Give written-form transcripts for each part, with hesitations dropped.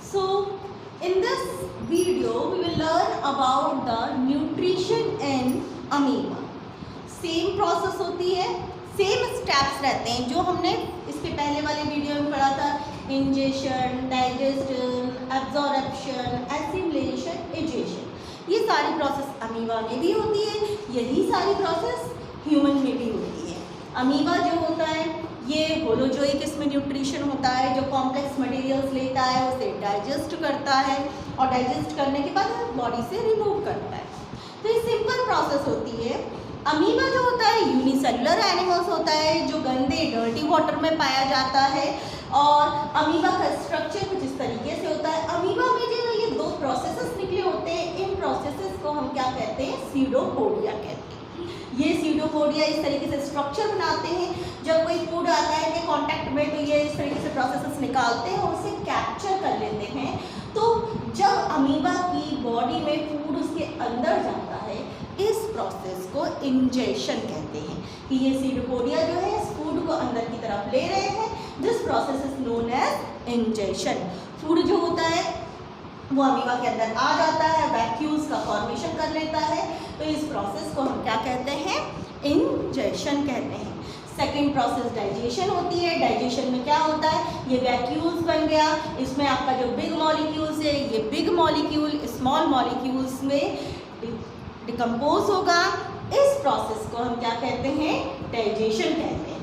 So in this video we will learn about the nutrition in amoeba. Same process होती है, same steps रहते हैं जो हमने इसके पहले वाले वीडियो में पढ़ा था। Ingestion, digestion, absorption, assimilation, egestion, ये सारी प्रोसेस अमीबा में भी होती है, यही सारी प्रोसेस ह्यूमन में भी होती है। अमीबा जो होता है ये होलोजोइक, इसमें न्यूट्रिशन होता है जो कॉम्प्लेक्स मटेरियल्स लेता है, उसे डाइजेस्ट करता है और डाइजेस्ट करने के बाद बॉडी से रिमूव करता है। तो ये सिंपल प्रोसेस होती है। अमीबा जो होता है यूनिसेलुलर एनिमल्स होता है जो गंदे डर्टी वाटर में पाया जाता है और अमीबा का स्ट्रक्चर कुछ इस तरीके से होता है। अमीबा में जो ये दो प्रोसेसेस निकले होते हैं, इन प्रोसेसेस को हम क्या कहते हैं? सीडोपोडिया कहते हैं। ये सीडोपोडिया इस तरीके से स्ट्रक्चर बनाते हैं, जब कोई फूड आता है इनके कांटेक्ट में तो ये इस तरीके से प्रोसेसेस निकालते हैं और उसे कैप्चर कर लेते हैं। तो जब अमीबा की बॉडी में फूड उसके अंदर जाता है, इस प्रोसेस को इंजेशन कहते हैं कि ये सीडोपोडिया जो है इस फूड को अंदर की तरफ ले रहे हैं। This process is known as ingestion. Food जो होता है वो अमीबा के अंदर आ जाता है, वैक्यूल्स का फॉर्मेशन कर लेता है, तो इस प्रोसेस को हम क्या कहते हैं? इंजेशन कहते हैं। सेकेंड प्रोसेस डाइजेशन होती है। डाइजेशन में क्या होता है? ये वैक्यूल्स बन गया, इसमें आपका जो बिग मॉलिक्यूल्स है ये बिग मॉलिक्यूल स्मॉल मॉलिक्यूल्स में डिकम्पोज होगा। इस प्रोसेस को हम क्या कहते हैं? डाइजेशन कहते हैं।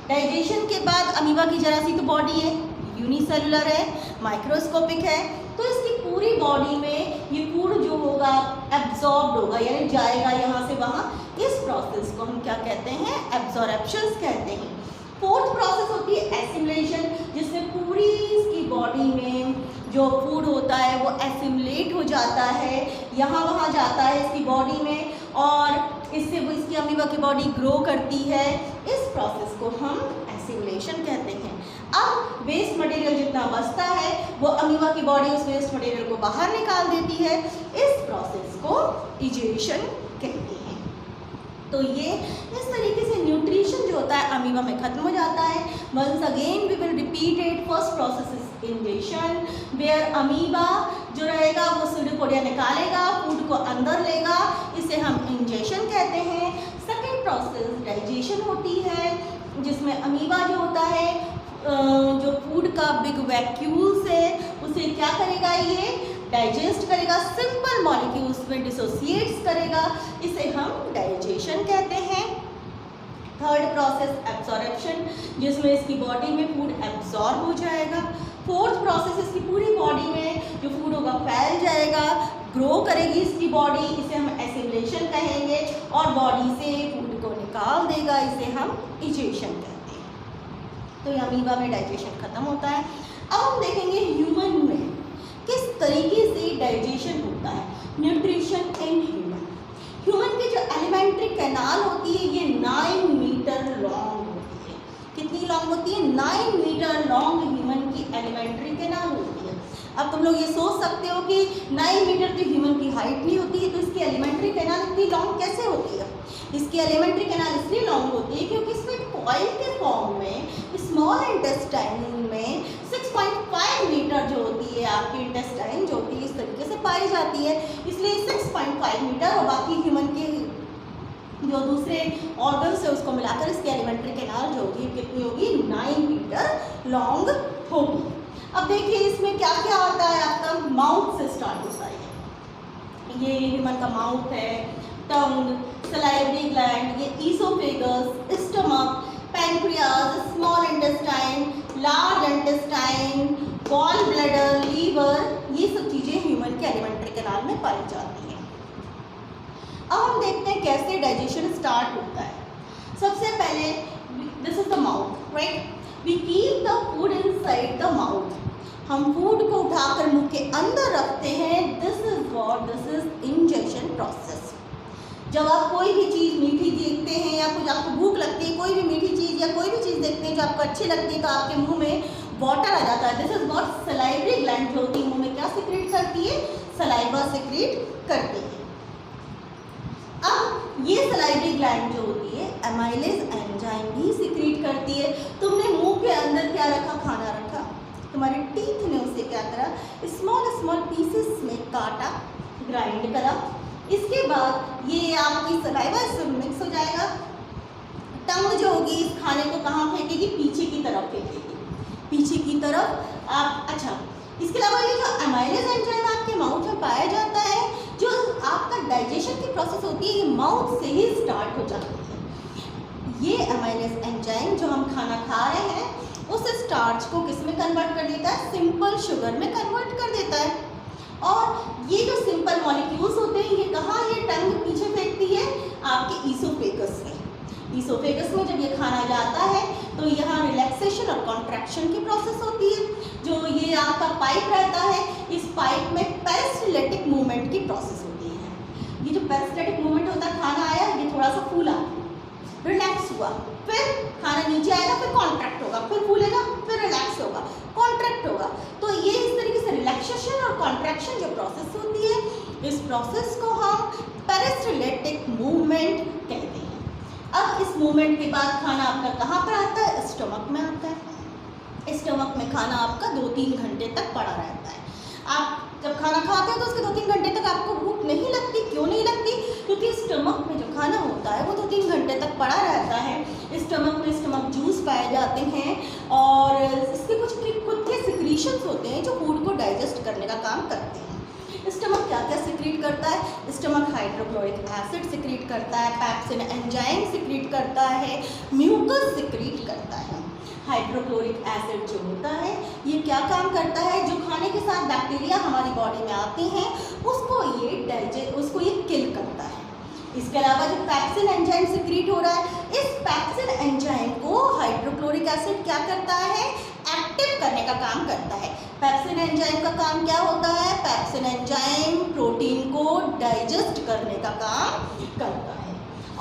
डाइजेशन के बाद अमीबा की जरा सी तो बॉडी है, यूनिसेलुलर है, माइक्रोस्कोपिक है, तो इसकी पूरी बॉडी में ये फूड जो होगा एब्जॉर्ब होगा, यानी जाएगा यहाँ से वहाँ। इस प्रोसेस को हम क्या कहते हैं? एब्जॉर्प्शंस कहते हैं। फोर्थ प्रोसेस होती है एसिमिलेशन, जिसमें पूरी इसकी बॉडी में जो फूड होता है वो एसिमिलेट हो जाता है, यहाँ वहाँ जाता है इसकी बॉडी में और इससे वो इसकी अमीबा की बॉडी ग्रो करती है। इस प्रोसेस को हम एसिमिलेशन कहते हैं। अब वेस्ट मटेरियल जितना बचता है वो अमीबा की बॉडी उस वेस्ट मटेरियल को बाहर निकाल देती है। इस प्रोसेस को इजेशन कहते हैं। तो ये इस तरीके से न्यूट्रिशन जो होता है अमीबा में खत्म हो जाता है। Once again we will repeat it. First process is ingestion, where amoeba जो रहेगा वो सीडोपोडिया निकालेगा, फूड को अंदर लेगा, इसे हम इंजेशन कहते हैं। सेकेंड प्रोसेस डाइजेशन होती है, जिसमें अमीबा जो होता है जो फूड का बिग वैक्यूल्स है उसे क्या करेगा? ये डाइजेस्ट करेगा, सिंपल मॉलिक्यूल्स में डिसोसिएट्स करेगा, इसे हम डाइजेशन कहते हैं। थर्ड प्रोसेस एब्जॉर्प्शन, जिसमें इसकी बॉडी में फूड एब्जॉर्ब हो जाएगा। फोर्थ प्रोसेस इसकी पूरी बॉडी में जो फूड होगा फैल जाएगा, ग्रो करेगी इसकी बॉडी, इसे हम एसिमिलेशन कहेंगे और बॉडी से फूड को निकाल देगा, इसे हम इजेशन कहते हैं। तो ये अमीबा में डाइजेशन खत्म होता है। अब हम देखेंगे ह्यूमन में किस तरीके से डाइजेशन होता है। Nutrition in human. ह्यूमन की जो एलिमेंट्री कैनाल होती है ये 9 मीटर लॉन्ग होती है। कितनी लॉन्ग होती है? 9 मीटर लॉन्ग ह्यूमन की एलिमेंट्री कैनाल होती है। अब तुम लोग ये सोच सकते हो कि 9 मीटर की ह्यूमन की हाइट नहीं होती है, तो इसकी एलिमेंट्री कैनाल इतनी लॉन्ग कैसे होती है? इसकी एलिमेंट्री कैनाल इसलिए लॉन्ग होती है क्योंकि इसमें कॉइल के फॉर्म में स्मॉल इंटेस्टाइन में 6.5 मीटर जो होती है आपकी इंटेस्टाइन जो होती है इस तरीके से पाई जाती है, इसलिए 6.5 मीटर और बाकी ह्यूमन के जो दूसरे ऑर्गन्स है उसको मिलाकर इसकी एलिमेंट्री कैनाल जो होगी कितनी होगी? 9 मीटर लॉन्ग होगी। अब देखिए इसमें क्या क्या आता है। आपका माउथ से स्टार्ट होता है, ये ह्यूमन का माउथ है, टंग, सलाइवरी ग्लैंड, ये oesophagus, stomach, pancreas, small intestine, large intestine, gall bladder, liver, ये सब चीज़ें ह्यूमन के एलिमेंट्री कैनाल में पाई जाती हैं। अब हम देखते हैं कैसे डाइजेशन स्टार्ट होता है। सबसे पहले this is the mouth, right? We keep the food inside the mouth. हम फूड को उठाकर मुंह के अंदर रखते हैं। This is ingestion process. जब आप कोई भी चीज़ मीठी देखते हैं या कुछ आपको भूख लगती है, कोई भी मीठी चीज़ या कोई भी चीज़ देखते हैं जो आपको अच्छी लगती है, तो आपके मुंह में वाटर आ जाता है। This is what salivary gland जो होती है मुंह में क्या सिक्रीट करती है? सलाइवा सिक्रीट करती है। अब ये सलाइवरी ग्लैंड जो होती है एमाइलेज एंजाइम भी सिक्रीट करती है। तुमने मुंह के अंदर क्या रखा? खाना रखा, तुम्हारे टीथ ने उसे क्या करा, स्मॉल स्मॉल पीसेस में काटा, ग्राइंड करा। इसके बाद ये आपकी सलाइवा इसमें मिक्स हो जाएगा। टंग जो होगी इस खाने को कहाँ फेंकेगी, पीछे की तरफ फेंकेगी, पीछे की तरफ आप। अच्छा, इसके अलावा ये जो अमाइलेज एंजाइम आपके माउथ में पाया जाता है, जो आपका डाइजेशन की प्रोसेस होती है, ये माउथ से ही स्टार्ट हो जाती है। ये अमाइलेज एंजाइम जो हम खाना खा रहे हैं उस स्टार्च को किस में कन्वर्ट कर देता है, सिंपल शुगर में कन्वर्ट कर देता है। और ये जो सिंपल मॉलिक्यूल्स होते हैं, ये कहाँ, ये टंग पीछे फेंकती है आपके ईसोफेगस में। ईसोफेगस में जब ये खाना जाता है तो यहाँ रिलैक्सेशन और कॉन्ट्रैक्शन की प्रोसेस होती है। जो ये आपका पाइप रहता है, इस पाइप में पेरिस्टाल्टिक मूवमेंट की प्रोसेस होती है। ये जो पेरिस्टाल्टिक मूवमेंट होता है, खाना आया, ये थोड़ा सा फूला, रिलैक्स हुआ, फिर खाना नीचे आएगा, फिर कॉन्ट्रैक्ट होगा, फिर फूलेगा, फिर रिलैक्स होगा, कॉन्ट्रैक्ट होगा। तो ये इस तरीके से रिलैक्सेशन और कॉन्ट्रैक्शन जो प्रोसेस होती है, इस प्रोसेस को हम पेरिस्टाल्टिक मूवमेंट कहते हैं। अब इस मूवमेंट के बाद खाना आपका कहाँ पर आता है, स्टमक में आता है। स्टमक में खाना आपका 2-3 घंटे तक पड़ा रहता है। आप जब खाना खाते हो तो उसके 2-3 घंटे तक आपको भूख नहीं लगती। क्यों नहीं लगती, क्योंकि स्टमक में जो खाना होता है वो 2-3 घंटे तक पड़ा रहता है। स्टमक में स्टमक जूस पाए जाते हैं और इसके कुछ खुद के सिक्रीशंस होते हैं जो फूड को डाइजेस्ट करने का काम करते हैं। स्टमक क्या क्या सिक्रीट करता है, स्टमक हाइड्रोक्लोरिक एसिड सिक्रीट करता है, पेप्सिन एंजाइम सिक्रीट करता है, म्यूकस सिक्रीट करता है। हाइड्रोक्लोरिक एसिड जो होता है ये क्या काम करता है, जो खाने के साथ बैक्टीरिया हमारी बॉडी में आते हैं उसको ये किल करता है। इसके अलावा जो पेप्सिन एंजाइम सिक्रीट हो रहा है, इस पेप्सिन एंजाइम को हाइड्रोक्लोरिक एसिड क्या करता है, एक्टिव करने का काम करता है। पेप्सिन एंजाइम का काम क्या होता है, पेप्सिन एंजाइम प्रोटीन को डाइजेस्ट करने का काम करता है।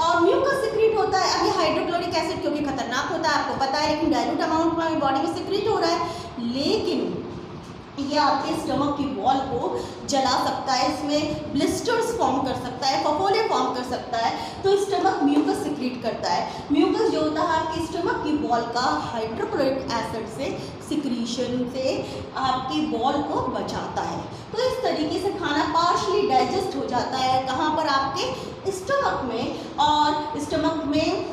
और म्यूकस सिक्रीट होता है। अब ये हाइड्रोक्लोरिक एसिड क्योंकि खतरनाक होता है आपको पता है, लेकिन डाइल्यूट अमाउंट में बॉडी में सिक्रीट हो रहा है, लेकिन ये आपके स्टमक की वॉल को जला सकता है, इसमें ब्लिस्टर्स फॉर्म कर सकता है, फफोले फॉर्म कर सकता है। तो स्टमक म्यूकस सिक्रीट करता है। म्यूकस जो होता है आपकी स्टमक की वॉल का हाइड्रोक्लोरिक एसिड से सिक्रीशन से आपकी वॉल को बचाता है। तो इस तरीके से खाना पार्शली डाइजेस्ट हो जाता है, कहाँ पर, आपके स्टमक में। और स्टमक में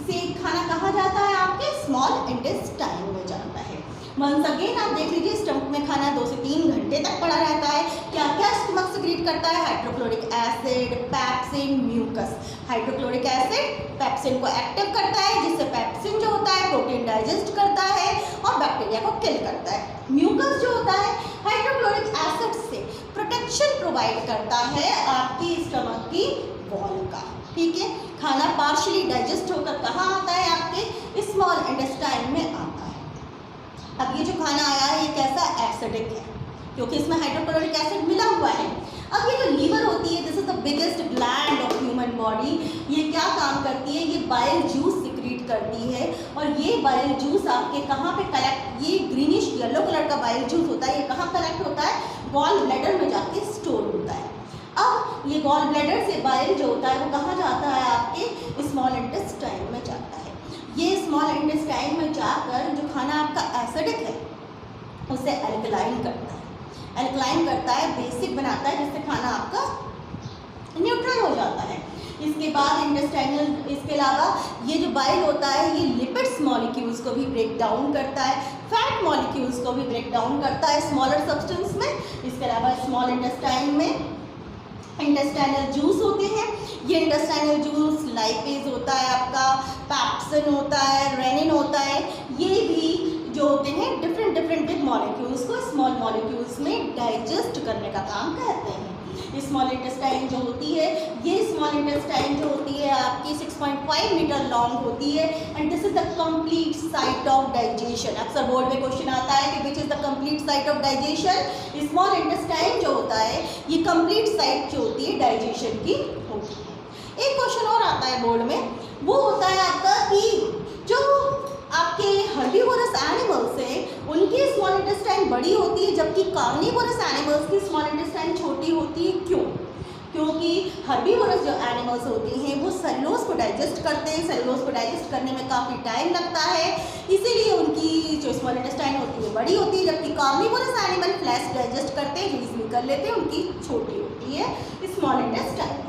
से खाना कहाँ जाता है, आपके स्मॉल इंटेस्टाइन में जाता है। वंस अगेन आप देख लीजिए, स्टमक में खाना 2 से 3 घंटे तक पड़ा रहता है। क्या क्या स्टमक सिक्रीट करता है, hydrochloric acid, pepsin, mucus. Hydrochloric acid pepsin को एक्टिव करता है, जिससे पेप्सिन जो होता है प्रोटीन डाइजेस्ट करता है और बैक्टीरिया को किल करता है। म्यूकस जो होता है हाइड्रोक्लोरिक एसिड से प्रोटेक्शन प्रोवाइड करता है आपकी स्टमक की वॉल का। ठीक है, खाना पार्शली डाइजेस्ट होकर कहाँ आता है, आपके स्मॉल इंटेस्टाइन में आता है। अब ये जो खाना आया है ये कैसा, एसिडिक है, क्योंकि इसमें हाइड्रोक्लोरिक एसिड मिला हुआ है। अब ये जो लीवर होती है, this is the biggest gland of human body, ये क्या काम करती है, ये बाइल जूस सिक्रीट करती है। और ये बाइल जूस आपके कहाँ पे कलेक्ट, ये ग्रीनिश येलो कलर का बाइल जूस होता है, ये कहाँ कलेक्ट होता है, गॉल ब्लैडर में जाके स्टोर होता है। अब ये गॉल ब्लैडर से बाइल जो होता है वो कहाँ जाता है, आपके स्मॉल इंटेस्टाइन में जाता है। ये स्मॉल इंटेस्टाइन में जाकर जो खाना आपका एसिडिक है उसे अल्कलाइन करता है, अल्कलाइन करता है, बेसिक बनाता है, जिससे खाना आपका न्यूट्रल हो जाता है। इसके बाद इंटेस्टाइनल, इसके अलावा ये जो बाइल होता है ये लिपिड्स मॉलिक्यूल्स को भी ब्रेक डाउन करता है, फैट मॉलिक्यूल्स को भी ब्रेक डाउन करता है स्मॉलर सब्सटेंस में। इसके अलावा स्मॉल इंटेस्टाइन में इंटेस्टाइनल जूस होते हैं, ये इंटेस्टाइनल जूस लाइपेज होता है आपका, पेप्सिन होता है, रेनिन होता है, ये भी जो होते हैं डिफरेंट बिग मॉलिक्यूल्स को स्मॉल मॉलिक्यूल्स में डाइजेस्ट करने का काम करते हैं। स्मॉल इंटेस्टाइन जो होती है, ये स्मॉल इंटेस्टाइन जो होती है आपकी 6.5 मीटर लॉन्ग होती है and this is the complete site of digestion. अक्सर बोर्ड में क्वेश्चन आता है कि which is the complete site of digestion. Small intestine जो होता है ये कंप्लीट साइट जो होती है डाइजेशन की होती है। एक क्वेश्चन और आता है बोर्ड में, वो होता है आपका कि जो आपके हर्बीवोरस एनिमल्स है उनकी स्मॉल इंटेस्टाइन बड़ी होती है, जबकि कार्निवोरस एनिमल्स की स्मॉल इंटेस्टाइन छोटी होती है। क्यों? क्योंकि हर्बीवोरस जो एनिमल्स होते हैं वो सेलुलोज को डाइजेस्ट करते हैं। सेलुलोज को डाइजेस्ट करने में काफ़ी टाइम लगता है, इसीलिए उनकी जो स्मॉल इंटेस्टाइन होती है बड़ी होती है, जबकि कार्निवोरस एनिमल फ्लैश डाइजेस्ट करते हैं, जो इजीली कर लेते हैं, उनकी छोटी होती है स्मॉल इंटेस्टाइन।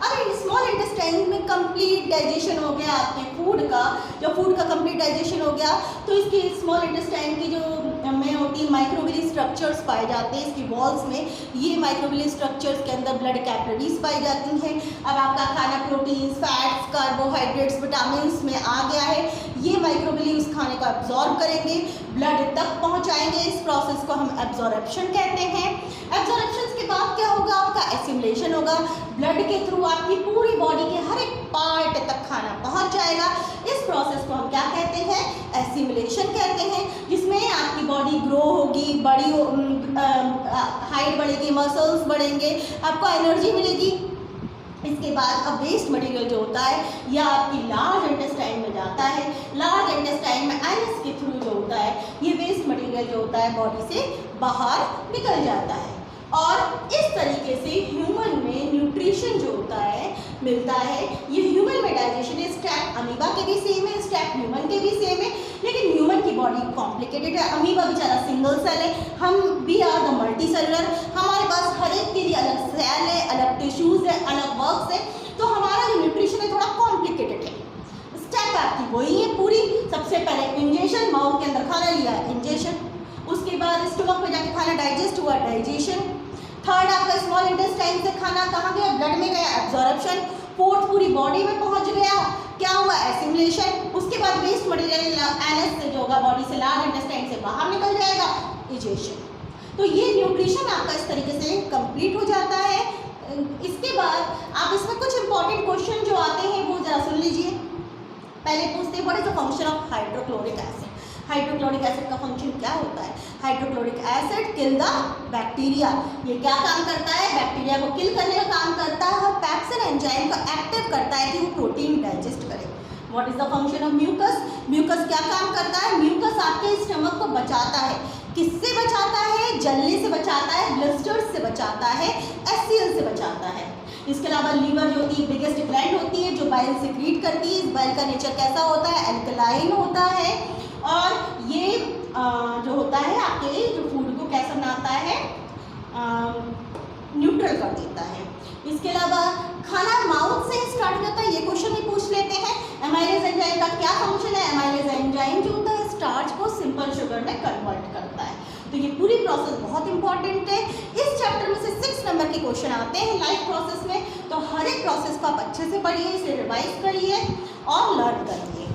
अब स्मॉल इंटेस्टाइन में कंप्लीट डाइजेशन हो गया आपके फूड का, जब फूड का कंप्लीट डाइजेशन हो गया तो इसकी स्मॉल इंटेस्टाइन की जो में होती है माइक्रोविली स्ट्रक्चर्स पाए जाते हैं इसकी वॉल्स में। ये माइक्रोविली स्ट्रक्चर्स के अंदर ब्लड कैपिलरीज पाई जाती हैं। अब आपका खाना प्रोटीन्स, फैट्स, कार्बोहाइड्रेट्स, विटामिन में आ गया है, ये माइक्रोविली उस खाने को एब्जॉर्ब करेंगे, ब्लड तक पहुँचाएंगे। इस प्रोसेस को हम एब्जॉर्प्शन कहते हैं। एब्जॉर्प्शन के बाद क्या होगा, आपका एसिमुलेशन होगा, ब्लड के थ्रू आपकी पूरी बॉडी के हर एक पार्ट तक खाना पहुंच जाएगा। इस प्रोसेस को हम क्या कहते हैं, एसिमुलेशन कहते हैं, जिसमें आपकी बॉडी ग्रो होगी, बड़ी हाइट बढ़ेगी, मसल्स बढ़ेंगे, आपको एनर्जी मिलेगी। इसके बाद अब वेस्ट मटेरियल जो होता है यह आपकी लार्ज इंटेस्टाइन में जाता है। लार्ज इंटेस्टाइन में एनस के थ्रू जो होता है ये वेस्ट मटेरियल जो होता है बॉडी से बाहर निकल जाता है। और इस तरीके से ह्यूमन में न्यूट्रिशन जो होता है मिलता है। ये ह्यूमन में डाइजेशन स्टेप अमीबा के भी सेम है, स्टेप ह्यूमन के भी सेम है, लेकिन ह्यूमन की बॉडी कॉम्प्लिकेटेड है। अमीबा बेचारा सिंगल सेल है, हम भी आर द मल्टी सेलुलर, हमारे पास हर एक के लिए अलग सेल है, अलग टिश्यूज़ है, अलग वर्क्स है, तो हमारा जो न्यूट्रिशन है थोड़ा कॉम्प्लिकेटेड है। स्टेप आपकी वही है पूरी। सबसे पहले इंजेशन, माउथ के अंदर खाना लिया इंजेशन, उसके बाद स्टमक में जाके खाना डाइजेस्ट हुआ, डाइजेशन। थर्ड आपका स्मॉल इंटेस्टाइन से खाना कहाँ गया, ब्लड में गया, एब्जॉर्प्शन। फोर्थ पूरी बॉडी में पहुंच गया, क्या हुआ, एसिमुलेशन। उसके बाद वेस्ट मटेरियल एनस से जो होगा बॉडी से लार्ज इंटेस्टाइन से बाहर निकल जाएगा, इजेशन। तो ये न्यूट्रिशन आपका इस तरीके से कंप्लीट हो जाता है। इसके बाद आप इसमें कुछ इंपॉर्टेंट क्वेश्चन जो आते हैं वो जरा सुन लीजिए। पहले पूछते हैं what is the function of hydrochloric acid. Hydrochloric acid का फंक्शन क्या होता है? Hydrochloric acid kill the bacteria. ये क्या काम करता है? बैक्टीरिया को किल करने का काम करता है और पैप्सिन एंजाइम को एक्टिव करता है कि वो प्रोटीन डाइजेस्ट करे। What is the function of mucus? Mucus क्या काम करता है? म्यूकस आपके स्टमक को बचाता है। किससे बचाता है? जलने से बचाता है, ब्लिस्टर्स से बचाता है, एचसीएल से बचाता है। इसके अलावा लीवर जो होती है बिगेस्ट ग्लैंड होती है जो बाइल सिक्रीट करती है। इस बाइल का नेचर कैसा होता है? एल्कलाइन होता है और ये जो होता है आपके जो फूड को कैसा बनाता है? न्यूट्रल कर देता है। इसके अलावा खाना माउथ से स्टार्ट होता है, ये क्वेश्चन भी पूछ लेते हैं। एमाइलेज एंजाइम का क्या फंक्शन है? एमाइलेज एंजाइम जो होता है स्टार्च को सिंपल शुगर में कन्वर्ट करता है। तो ये पूरी प्रोसेस बहुत इंपॉर्टेंट है। इस चैप्टर में से 6 नंबर के क्वेश्चन आते हैं लाइफ प्रोसेस में, तो हर एक प्रोसेस को आप अच्छे से पढ़िए, इसे रिवाइज करिए और लर्न करिए।